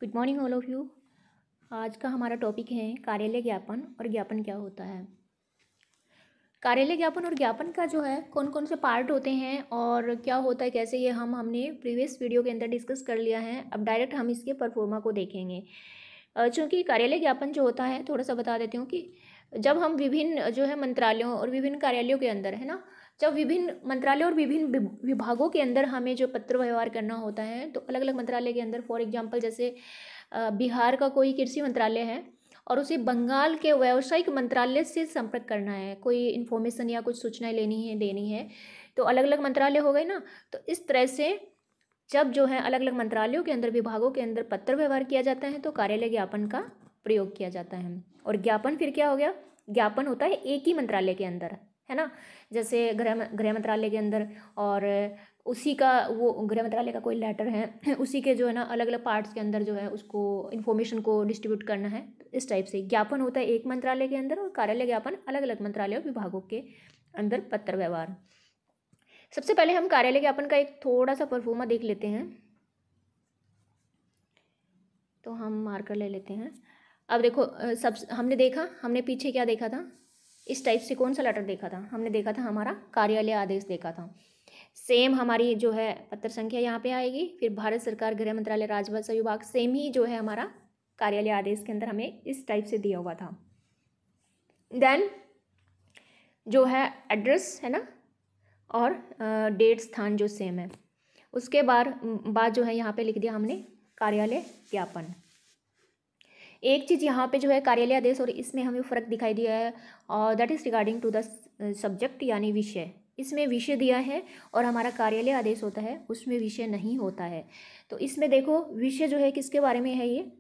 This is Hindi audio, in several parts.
Good morning all of you. आज का हमारा टॉपिक है कार्यालय ज्ञापन और ज्ञापन क्या होता है। कार्यालय ज्ञापन और ज्ञापन का जो है कौन कौन से पार्ट होते हैं और क्या होता है कैसे, ये हमने प्रीवियस वीडियो के अंदर डिस्कस कर लिया है। अब डायरेक्ट हम इसके परफॉर्मा को देखेंगे। चूँकि कार्यालय ज्ञापन जो होता है, थोड़ा सा बता देती हूँ कि जब हम विभिन्न जो है मंत्रालयों और विभिन्न कार्यालयों के अंदर है ना, जब विभिन्न मंत्रालयों और विभिन्न विभागों के अंदर हमें जो पत्र व्यवहार करना होता है, तो अलग अलग मंत्रालय के अंदर, फॉर एग्जांपल जैसे बिहार का कोई कृषि मंत्रालय है और उसे बंगाल के व्यावसायिक मंत्रालय से संपर्क करना है, कोई इन्फॉर्मेशन या कुछ सूचनाएं देनी है, तो अलग अलग मंत्रालय हो गए ना। तो इस तरह से जब जो है अलग अलग मंत्रालयों के अंदर, विभागों के अंदर पत्र व्यवहार किया जाता है तो कार्यालय ज्ञापन का प्रयोग किया जाता है। और ज्ञापन फिर क्या हो गया, ज्ञापन होता है एक ही मंत्रालय के अंदर, है ना। जैसे गृह मंत्रालय के अंदर, और उसी का वो गृह मंत्रालय का कोई लेटर है, उसी के जो है ना अलग अलग पार्ट्स के अंदर जो है उसको इन्फॉर्मेशन को डिस्ट्रीब्यूट करना है। तो इस टाइप से ज्ञापन होता है एक मंत्रालय के अंदर और कार्यालय ज्ञापन अलग अलग मंत्रालय और विभागों के अंदर पत्र व्यवहार। सबसे पहले हम कार्यालय ज्ञापन का एक थोड़ा सा परफॉर्मा देख लेते हैं। तो हम मार्कर ले लेते हैं। अब देखो, हमने पीछे क्या देखा था, इस टाइप से कौन सा लेटर देखा था, हमने देखा था हमारा कार्यालय आदेश देखा था। सेम हमारी जो है पत्र संख्या यहाँ पे आएगी, फिर भारत सरकार गृह मंत्रालय राजभाषा विभाग, सेम ही जो है हमारा कार्यालय आदेश के अंदर हमें इस टाइप से दिया हुआ था। देन जो है एड्रेस है ना, और डेट स्थान जो सेम है। उसके बाद जो है यहाँ पे लिख दिया हमने कार्यालय ज्ञापन। एक चीज़ यहाँ पे जो है कार्यालय आदेश और इसमें हमें फ़र्क दिखाई दिया है, और that is regarding to the subject, यानी विषय। इसमें विषय दिया है और हमारा कार्यालय आदेश होता है उसमें विषय नहीं होता है। तो इसमें देखो विषय जो है किसके बारे में है, ये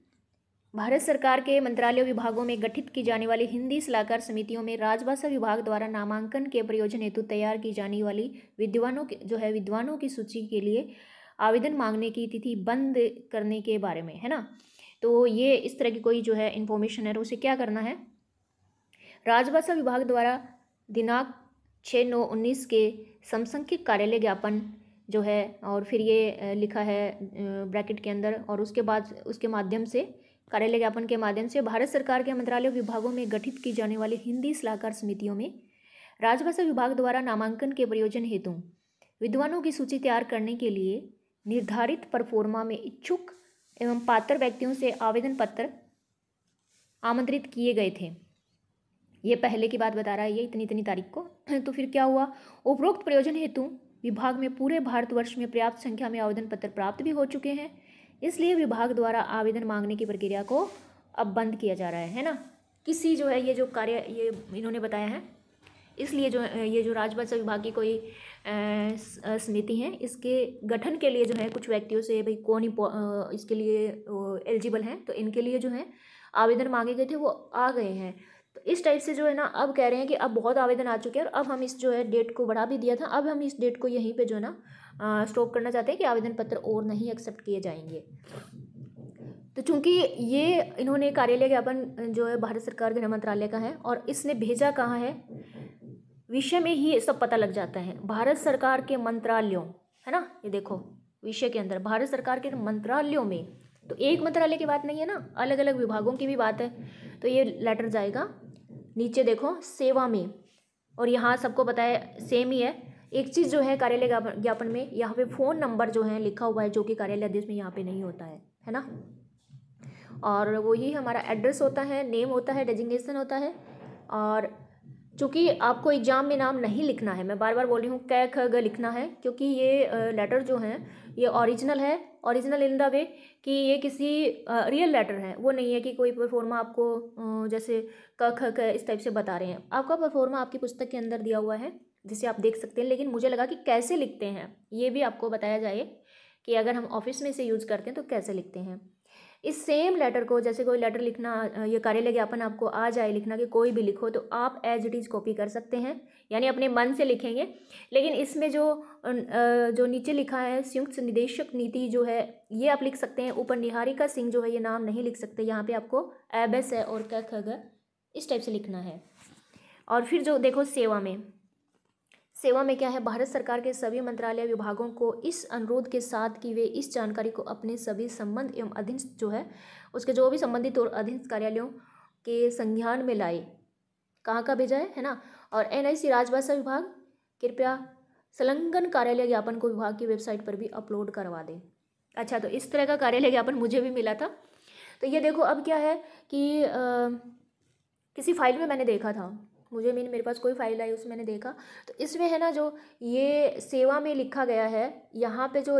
भारत सरकार के मंत्रालय विभागों में गठित की जाने वाली हिंदी सलाहकार समितियों में राजभाषा विभाग द्वारा नामांकन के प्रयोजन हेतु तैयार की जाने वाली विद्वानों की सूची के लिए आवेदन मांगने की तिथि बंद करने के बारे में, है ना। तो ये इस तरह की कोई जो है इन्फॉर्मेशन है, तो उसे क्या करना है, राजभाषा विभाग द्वारा दिनांक 6/9/19 के समसंख्यक कार्यालय ज्ञापन जो है, और फिर ये लिखा है ब्रैकेट के अंदर, और उसके बाद उसके माध्यम से, कार्यालय ज्ञापन के माध्यम से भारत सरकार के मंत्रालय विभागों में गठित की जाने वाली हिंदी सलाहकार समितियों में राजभाषा विभाग द्वारा नामांकन के प्रयोजन हेतु विद्वानों की सूची तैयार करने के लिए निर्धारित परफॉर्मा में इच्छुक एवं पात्र व्यक्तियों से आवेदन पत्र आमंत्रित किए गए थे। ये पहले की बात बता रहा है, ये इतनी तारीख को। तो फिर क्या हुआ, उपरोक्त प्रयोजन हेतु विभाग में पूरे भारतवर्ष में पर्याप्त संख्या में आवेदन पत्र प्राप्त भी हो चुके हैं, इसलिए विभाग द्वारा आवेदन मांगने की प्रक्रिया को अब बंद किया जा रहा है ना। किसी जो है ये जो कार्य ये इन्होंने बताया है, इसलिए जो ये जो राजभाषा विभाग की कोई समिति है, इसके गठन के लिए जो है कुछ व्यक्तियों से भाई कौन इसके लिए एलिजिबल हैं, तो इनके लिए जो है आवेदन मांगे गए थे वो आ गए हैं। तो इस टाइप से जो है ना अब कह रहे हैं कि अब बहुत आवेदन आ चुके हैं और अब हम इस जो है डेट को बढ़ा भी दिया था, अब हम इस डेट को यहीं पे जो है ना स्टॉप करना चाहते हैं कि आवेदन पत्र और नहीं एक्सेप्ट किए जाएंगे। तो चूंकि ये इन्होंने कार्यालय ज्ञापन जो है भारत सरकार गृह मंत्रालय का है और इसने भेजा कहाँ है, विषय में ही सब पता लग जाता है, भारत सरकार के मंत्रालयों, है ना। ये देखो विषय के अंदर भारत सरकार के मंत्रालयों में, तो एक मंत्रालय की बात नहीं है ना, अलग अलग विभागों की भी बात है। तो ये लेटर जाएगा नीचे देखो सेवा में, और यहाँ सबको पता है सेम ही है। एक चीज़ जो है कार्यालय ज्ञापन में यहाँ पे फ़ोन नंबर जो है लिखा हुआ है, जो कि कार्यालय आदेश में यहाँ पे नहीं होता है ना। और वही हमारा एड्रेस होता है, नेम होता है, डेजिग्नेशन होता है। और चूँकि आपको एग्ज़ाम में नाम नहीं लिखना है, मैं बार बार बोल रही हूँ क ख ग लिखना है, क्योंकि ये लेटर जो है ये ओरिजिनल है, ओरिजिनल इन द वे कि ये किसी रियल लेटर है, वो नहीं है कि कोई परफॉर्मा आपको जैसे क ख ग इस टाइप से बता रहे हैं। आपका परफॉर्मा आपकी पुस्तक के अंदर दिया हुआ है जिसे आप देख सकते हैं, लेकिन मुझे लगा कि कैसे लिखते हैं ये भी आपको बताया जाए कि अगर हम ऑफिस में इसे यूज़ करते हैं तो कैसे लिखते हैं। इस सेम लेटर को, जैसे कोई लेटर लिखना, ये कार्यालय ज्ञापन आपको आ जाए लिखना कि कोई भी लिखो, तो आप एज इट इज़ कॉपी कर सकते हैं, यानी अपने मन से लिखेंगे। लेकिन इसमें जो नीचे लिखा है संयुक्त निदेशक नीति जो है ये आप लिख सकते हैं, ऊपर निहारिका सिंह जो है ये नाम नहीं लिख सकते, यहाँ पे आपको एबेस है और क ख ग इस टाइप से लिखना है। और फिर जो देखो सेवा में, सेवा में क्या है, भारत सरकार के सभी मंत्रालय विभागों को इस अनुरोध के साथ कि वे इस जानकारी को अपने सभी संबंध एवं अधीनस्थ जो है उसके जो भी संबंधित और अधीनस्थ कार्यालयों के संज्ञान में लाए। कहाँ का भेजा है ना। और NIC राजभाषा विभाग कृपया संलग्न कार्यालय ज्ञापन को विभाग की वेबसाइट पर भी अपलोड करवा दें। अच्छा, तो इस तरह का कार्यालय ज्ञापन मुझे भी मिला था। तो ये देखो अब क्या है कि किसी फाइल में मैंने देखा था, मेरे पास कोई फाइल आई उसमें मैंने देखा, तो इसमें है ना जो ये सेवा में लिखा गया है, यहाँ पे जो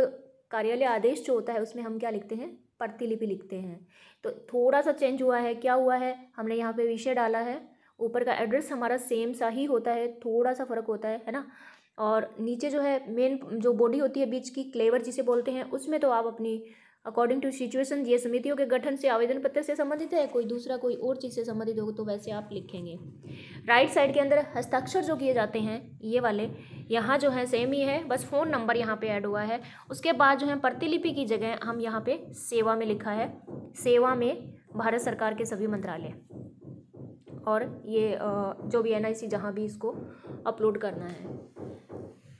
कार्यालय आदेश जो होता है उसमें हम क्या लिखते हैं, प्रतिलिपि लिखते हैं। तो थोड़ा सा चेंज हुआ है, क्या हुआ है, हमने यहाँ पे विषय डाला है, ऊपर का एड्रेस हमारा सेम सा ही होता है, थोड़ा सा फ़र्क होता है ना। और नीचे जो है मेन जो बॉडी होती है बीच की, क्लेवर जिसे बोलते हैं, उसमें तो आप अपनी अकॉर्डिंग टू सिचुएशन, ये समितियों के गठन से आवेदन पत्र से संबंधित है, कोई दूसरा कोई और चीज़ से संबंधित होगा तो वैसे आप लिखेंगे। राइट साइड के अंदर हस्ताक्षर जो किए जाते हैं ये वाले, यहाँ जो है सेम ही है, बस फ़ोन नंबर यहाँ पे ऐड हुआ है। उसके बाद जो है प्रतिलिपि की जगह हम यहाँ पे सेवा में लिखा है, सेवा में भारत सरकार के सभी मंत्रालय, और ये जो भी NIC जहाँ भी इसको अपलोड करना है।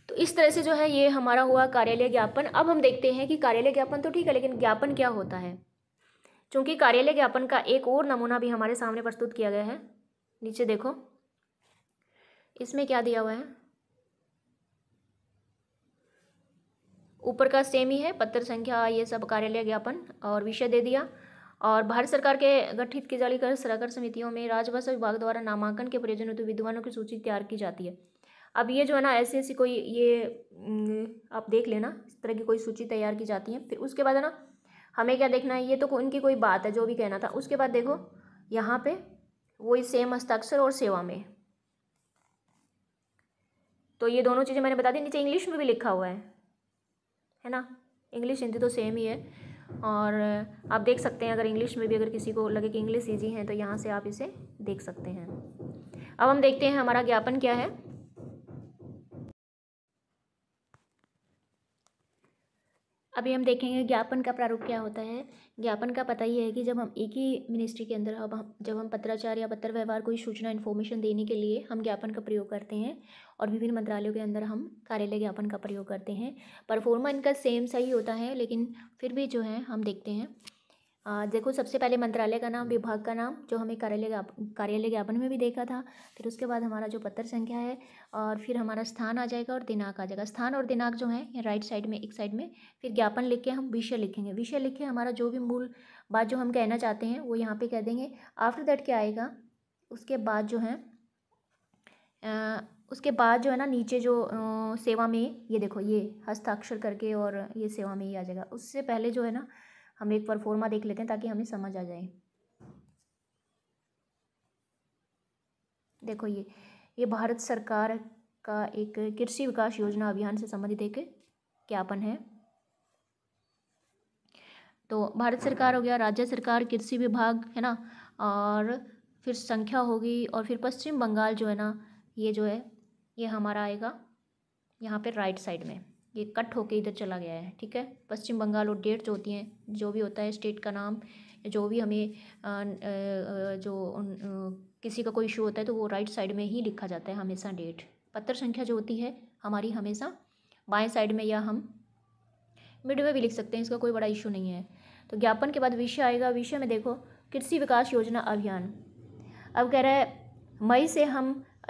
तो इस तरह से जो है ये हमारा हुआ कार्यालय ज्ञापन। अब हम देखते हैं कि कार्यालय ज्ञापन तो ठीक है, लेकिन ज्ञापन क्या होता है। चूँकि कार्यालय ज्ञापन का एक और नमूना भी हमारे सामने प्रस्तुत किया गया है, नीचे देखो इसमें क्या दिया हुआ है, ऊपर का सेम ही है, पत्र संख्या ये सब कार्यालय ज्ञापन, और विषय दे दिया। और भारत सरकार के गठित की जाली कर सरकार समितियों में राजभाषा विभाग द्वारा नामांकन के प्रयोजन हेतु विद्वानों की सूची तैयार की जाती है। अब ये जो है ना ऐसी कोई ये आप देख लेना, इस तरह की कोई सूची तैयार की जाती है। फिर उसके बाद है ना हमें क्या देखना है, ये तो इनकी कोई बात है जो भी कहना था। उसके बाद देखो यहाँ पे वही सेम हस्ताक्षर और सेवा में, तो ये दोनों चीज़ें मैंने बता दी। नीचे इंग्लिश में भी लिखा हुआ है ना, इंग्लिश हिंदी तो सेम ही है। और आप देख सकते हैं अगर इंग्लिश में भी अगर किसी को लगे कि इंग्लिश ईजी है तो यहाँ से आप इसे देख सकते हैं। अब हम देखते हैं हमारा ज्ञापन क्या है। अभी हम देखेंगे ज्ञापन का प्रारूप क्या होता है। ज्ञापन का पता ही है कि जब हम एक ही मिनिस्ट्री के अंदर जब हम पत्राचार या पत्र व्यवहार कोई सूचना इन्फॉर्मेशन देने के लिए हम ज्ञापन का प्रयोग करते हैं, और विभिन्न मंत्रालयों के अंदर हम कार्यालय ज्ञापन का प्रयोग करते हैं। परफॉर्मा इनका सेम सा ही होता है, लेकिन फिर भी जो है हम देखते हैं देखो सबसे पहले मंत्रालय का नाम, विभाग का नाम जो हमें कार्यालय ज्ञापन में भी देखा था। फिर उसके बाद हमारा जो पत्र संख्या है, और फिर हमारा स्थान आ जाएगा और दिनांक आ जाएगा। स्थान और दिनांक जो है राइट साइड में, एक साइड में। फिर ज्ञापन लिख के हम विषय लिखेंगे, विषय लिख के हमारा जो भी मूल बात जो हम कहना चाहते हैं वो यहाँ पे कह देंगे। आफ्टर दैट क्या आएगा, उसके बाद जो है ना नीचे जो सेवा में, ये देखो ये हस्ताक्षर करके और ये सेवा में ही आ जाएगा। उससे पहले जो है ना हम एक परफॉर्मा देख लेते हैं ताकि हमें समझ आ जाए। देखो ये भारत सरकार का एक कृषि विकास योजना अभियान से संबंधित एक ज्ञापन है। तो भारत सरकार हो गया, राज्य सरकार, कृषि विभाग है ना, और फिर संख्या होगी, और फिर पश्चिम बंगाल जो है ना, ये जो है ये हमारा आएगा यहाँ पे राइट साइड में, ये कट होके इधर चला गया है। ठीक है, पश्चिम बंगाल और डेट जो होती हैं, जो भी होता है स्टेट का नाम, जो भी हमें किसी का कोई इशू होता है तो वो राइट साइड में ही लिखा जाता है हमेशा डेट। पत्र संख्या जो होती है हमारी हमेशा बाएं साइड में, या हम मिड में भी लिख सकते हैं, इसका कोई बड़ा इशू नहीं है। तो ज्ञापन के बाद विषय आएगा। विषय में देखो कृषि विकास योजना अभियान। अब कह रहा है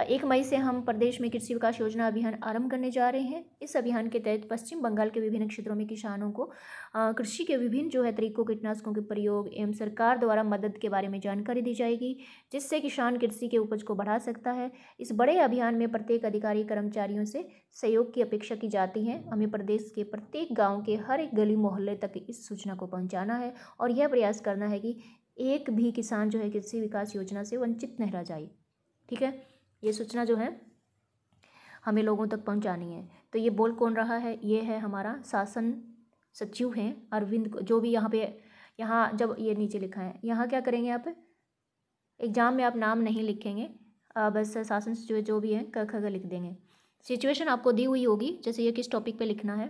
1 मई से हम प्रदेश में कृषि विकास योजना अभियान आरंभ करने जा रहे हैं। इस अभियान के तहत पश्चिम बंगाल के विभिन्न क्षेत्रों में किसानों को कृषि के विभिन्न जो है तरीकों, कीटनाशकों के प्रयोग एवं सरकार द्वारा मदद के बारे में जानकारी दी जाएगी, जिससे किसान कृषि के उपज को बढ़ा सकता है। इस बड़े अभियान में प्रत्येक अधिकारी कर्मचारियों से सहयोग की अपेक्षा की जाती है। हमें प्रदेश के प्रत्येक गाँव के हर एक गली मोहल्ले तक इस सूचना को पहुँचाना है, और यह प्रयास करना है कि एक भी किसान जो है कृषि विकास योजना से वंचित नहीं रह जाए। ठीक है, ये सूचना जो है हमें लोगों तक पहुंचानी है। तो ये बोल कौन रहा है, ये है हमारा शासन सचिव हैं अरविंद, जो भी यहाँ जब ये नीचे लिखा है, यहाँ क्या करेंगे आप, एग्जाम में आप नाम नहीं लिखेंगे, बस शासन सचिव जो भी है क ख ग लिख देंगे। सिचुएशन आपको दी हुई होगी, जैसे ये किस टॉपिक पे लिखना है,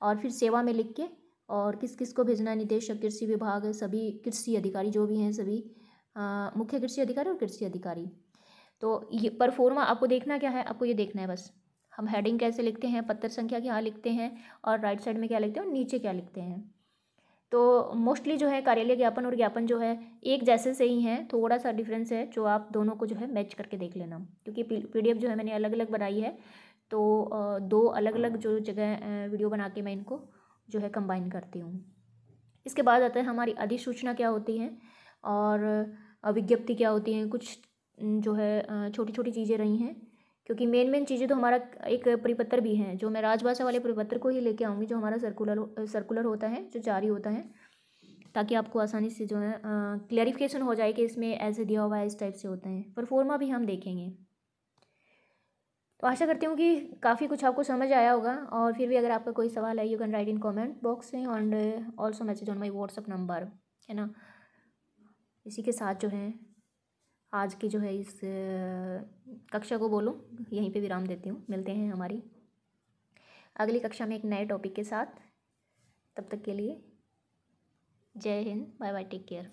और फिर सेवा में लिख के, और किस किस को भेजना है, निदेशक कृषि विभाग, सभी कृषि अधिकारी जो भी हैं, सभी मुख्य कृषि अधिकारी और कृषि अधिकारी। तो ये परफॉर्मा आपको देखना क्या है, आपको ये देखना है बस हम हेडिंग कैसे लिखते हैं, पत्र संख्या क्या लिखते हैं और राइट साइड में क्या लिखते हैं और नीचे क्या लिखते हैं। तो मोस्टली जो है कार्यालय ज्ञापन और ज्ञापन जो है एक जैसे से ही हैं, थोड़ा सा डिफरेंस है जो आप दोनों को जो है मैच करके देख लेना, क्योंकि PDF जो है मैंने अलग अलग बनाई है, तो दो अलग अलग जो जगह वीडियो बना के मैं इनको जो है कंबाइन करती हूँ। इसके बाद आता है हमारी अधिसूचना क्या होती है और विज्ञप्ति क्या होती है। कुछ जो है छोटी छोटी चीज़ें रही हैं, क्योंकि मेन चीज़ें तो हमारा एक परिपत्र भी है, जो मैं राजभाषा वाले परिपत्र को ही लेके आऊँगी, जो हमारा सर्कुलर होता है, जो जारी होता है, ताकि आपको आसानी से जो है क्लैरिफिकेशन हो जाए कि इसमें ऐसे दिया हुआ है, इस टाइप से होता है। परफॉर्मा भी हम देखेंगे। तो आशा करती हूँ कि काफ़ी कुछ आपको समझ आया होगा, और फिर भी अगर आपका कोई सवाल है, you can write in comment box में and also message on my WhatsApp number, है ना। इसी के साथ जो है आज की जो है इस कक्षा को बोलूँ यहीं पे विराम देती हूँ। मिलते हैं हमारी अगली कक्षा में एक नए टॉपिक के साथ। तब तक के लिए जय हिंद, बाय बाय, टेक केयर।